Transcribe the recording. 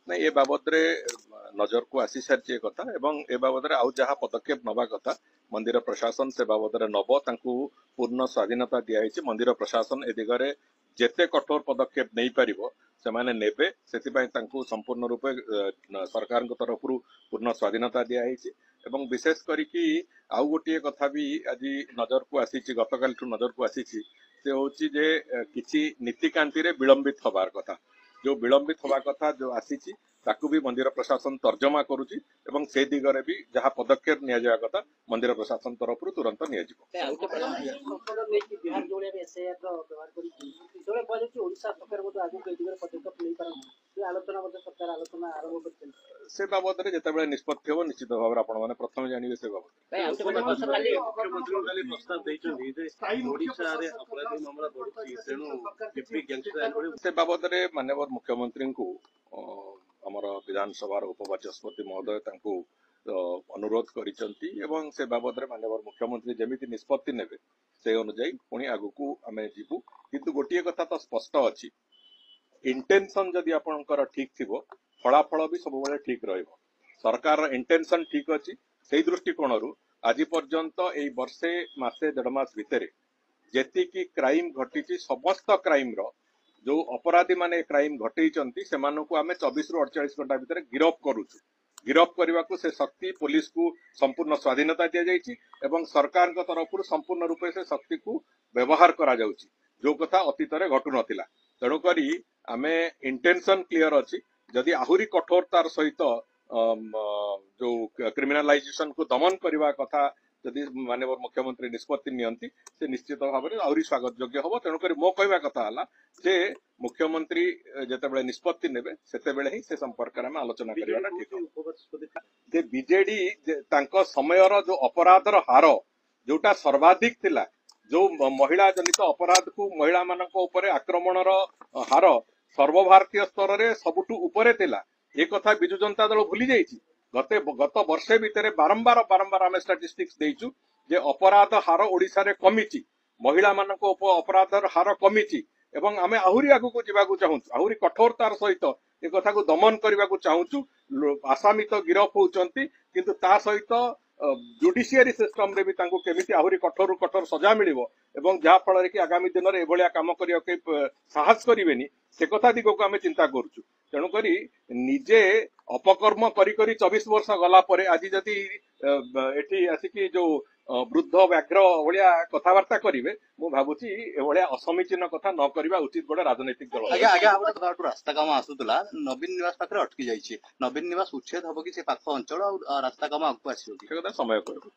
नहीं ए बाबद रे नजर को आसी सारी कथा एवं ए बाबद रे आउ जहाँ पदक्षेप नवा कथा मंदिर प्रशासन से बाबद रे नब तांकु पूर्ण स्वाधीनता दिया मंदिर प्रशासन ए दिगरे जेते कठोर पदक्षेप नहीं पारिबो सेमाने नेबे सेतिपय तांकु संपूर्ण रूपे सरकार तरफ पूर्ण स्वाधीनता दिया एवं विशेष करिकी आउ गोटे कथा भी आज नजर को आसी गतकाल नजर को आसी से होची जे किछि नीतिकांति रे विलंबित हबार कथा जो विलंबित हवा कथा जो आसी ताकू भी मंदिर प्रशासन तर्जमा करुची एवं से दिगरे भी जहाँ पदक्षेप निया जाया कथा मंदिर प्रशासन तरफ तुरंत निया जिवो से बाबद रे जेतेबेले निष्पत्ति हो निश्चित भाव आपण माने प्रथम जानिबे से बाबद मुख्यमंत्री प्रस्ताव दैछन्ती जे ओडिसा रे अपराधी मामला बढ़ुची तेनु केपी गैंगस्टर से बाबद रे माननीय मुख्यमंत्री को हमर विधानसभा उपबाचस्पति महोदय तांको अनुरोध करिसंती एवं से बाबद रे माननीय मुख्यमंत्री जेमिति निष्पत्ति नेबे से अनुसार पुणी आगु आमे जीवु किंतु गोटिए कथा तो स्पष्ट अछि इंटेंशन जदि आपनकर ठीक थिबो फलाफल भी सब बेले ठीक रहिबो सरकार इंटेंशन ठीक अछि सेही दृष्टिकोणरू आज पर्यंत एई वर्षे मासे डेढ़ मास भितरे जेतिकी क्राइम घटी समस्त क्राइम रो जो अपराधी माने क्राइम घटैचंती सेमानकु आमे 24 रु 48 घंटा भितर गिरफ करूछु गिरफ करने को से शक्ति पुलिस को संपूर्ण स्वाधीनता दि जाइए एवं सरकार तरफ संपूर्ण रूपे से शक्ति को व्यवहार करा जाउची जो कथा अतीत रे घटु नथिला तेणुक आमे इंटेंशन क्लियर अच्छी जदि आहुरी कठोरतार सहित जो क्रिमिनालाइजेशन को दमन करने कथा जदि माननीय मुख्यमंत्री निष्पत्ति नियंती से निश्चित भाव में आहरी स्वागत योग्य हम तेणुक मो कहवा कथा है जे मुख्यमंत्री जितेबाला निष्पत्ति नेबे सेतेबेले ही से संपर्क में आलोचना करवाटा ठीक जे बीजेडी तांको समयर जो अपराधर हार जोटा सर्वाधिक थिला जो महिला जनित अपराध को महिला मानक ऊपर आक्रमणर हार सर्वभारतीय स्तर में सबुठु उपरे थिला ए कथा बिजु जनता दल भूली जाइछि गत वर्षे भितर बारंबार बारंबार आम स्टाटिस्टिक्स देइछु जे अपराध हार ओडिशा रे कमिछि महिला मानक अपराधर हार कमिछि एवं आमे आहुरी आगु को जीवाकू चाहूछु आहुरी कठोरतार सहित ए कथा को दमन करने को चाहूछु आसामी तो गिरफ होउचंती किंतु ता सहित जुडिशियरी सिस्टम रे भी तांको केमिति आहुरी कठोर कठोर सजा मिलिबो एवं जहा फल कि आगामी दिन में एभलिया काम करिया के साहस करिवेनी से कथा दिगो को आमे चिंता करूछु तेणु करी निजे अपकर्म करी करी 24 वर्ष गला परे आज जदि एठी आसिकी जो वृद्ध व्याघ्र भलिया कथबार्ता करिवे मु भाबुची एभलिया असमीचीन कथा न करबा उचित गोटे राजनीतिक दल आगे आगे आ गोटे कथा रास्ता काम आसुतला नवीन निवास पाखरे अटकी जाइछि नवीन निवास उच्छेद हबो कि से पाख अंचल और रास्ता काम आगु आसीबो से कथा समय करबो